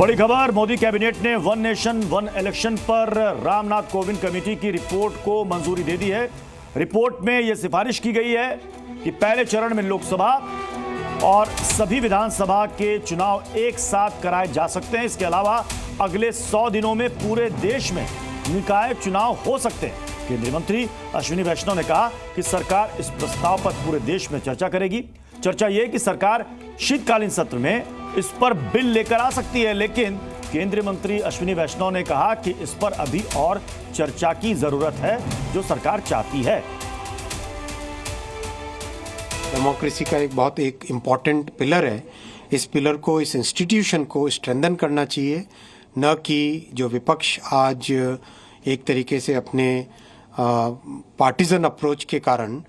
बड़ी खबर, मोदी कैबिनेट ने वन नेशन वन इलेक्शन पर रामनाथ कोविंद कमेटी की रिपोर्ट को मंजूरी दे दी है। रिपोर्ट में यह सिफारिश की गई है कि पहले चरण में लोकसभा और सभी विधानसभा के चुनाव एक साथ कराए जा सकते हैं। इसके अलावा अगले 100 दिनों में पूरे देश में निकाय चुनाव हो सकते हैं। केंद्रीय मंत्री अश्विनी वैष्णव ने कहा कि सरकार इस प्रस्ताव पर पूरे देश में चर्चा करेगी। चर्चा यह कि सरकार शीतकालीन सत्र में इस पर बिल लेकर आ सकती है, लेकिन केंद्रीय मंत्री अश्विनी वैष्णव ने कहा कि इस पर अभी और चर्चा की जरूरत है, जो सरकार चाहती है। डेमोक्रेसी का एक बहुत इम्पॉर्टेंट पिलर है। इस पिलर को, इस इंस्टीट्यूशन को स्ट्रेंथन करना चाहिए, न कि जो विपक्ष आज एक तरीके से अपने पार्टिजन अप्रोच के कारण,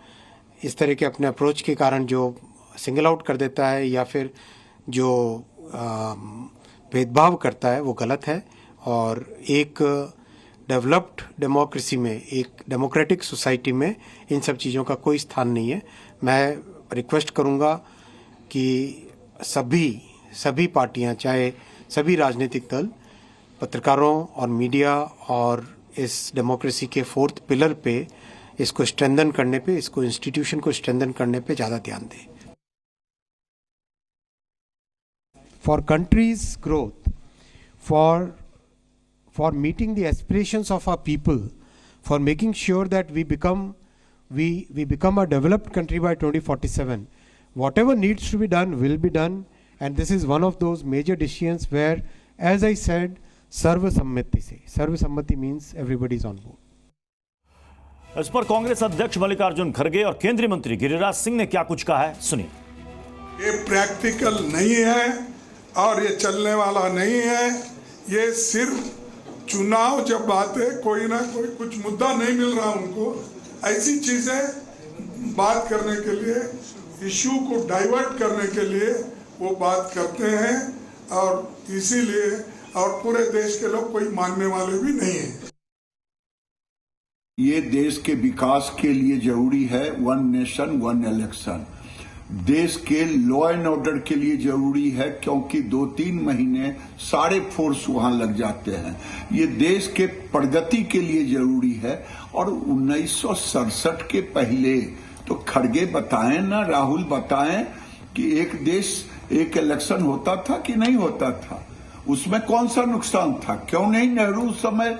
इस तरह के अपने अप्रोच के कारण जो सिंगल आउट कर देता है या फिर जो भेदभाव करता है, वो गलत है। और एक डेवलप्ड डेमोक्रेसी में, एक डेमोक्रेटिक सोसाइटी में इन सब चीज़ों का कोई स्थान नहीं है। मैं रिक्वेस्ट करूंगा कि सभी पार्टियां, चाहे सभी राजनीतिक दल, पत्रकारों और मीडिया और इस डेमोक्रेसी के 4th पिलर पे इसको स्ट्रेंथन करने पे, इसको इंस्टीट्यूशन को स्ट्रेंथन करने पे ज़्यादा ध्यान दें। For country's growth, for meeting the aspirations of our people, for making sure that we become a developed country by 2047, whatever needs to be done will be done, and this is one of those major decisions where, as I said, सर्वसम्मति means everybody is on board. इस पर कांग्रेस अध्यक्ष मल्लिकार्जुन खड़गे और केंद्रीय मंत्री गिरिराज सिंह ने क्या कुछ कहा है, सुनिए। ये प्रैक्टिकल नहीं है और ये चलने वाला नहीं है। ये सिर्फ चुनाव जब आते कोई ना कोई कुछ मुद्दा नहीं मिल रहा उनको, ऐसी चीजें बात करने के लिए, इश्यू को डाइवर्ट करने के लिए वो बात करते हैं, और इसीलिए और पूरे देश के लोग कोई मानने वाले भी नहीं है। ये देश के विकास के लिए जरूरी है वन नेशन वन इलेक्शन। देश के लॉ एंड ऑर्डर के लिए जरूरी है, क्योंकि 2-3 महीने सारे फोर्स वहां लग जाते हैं। ये देश के प्रगति के लिए जरूरी है। और 1967 के पहले तो खड़गे बताएं ना, राहुल बताएं कि एक देश एक इलेक्शन होता था कि नहीं होता था, उसमें कौन सा नुकसान था? क्यों नहीं नेहरू उस समय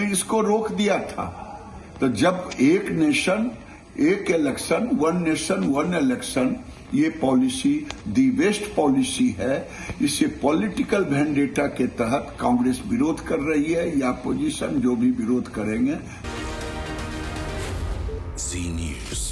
इसको रोक दिया था? तो जब एक नेशन एक election, one nation one election, ये पॉलिसी दी बेस्ट पॉलिसी है। इसे पॉलिटिकल वेंडेटा के तहत कांग्रेस विरोध कर रही है, या अपोजिशन जो भी विरोध करेंगे। जी न्यूज़।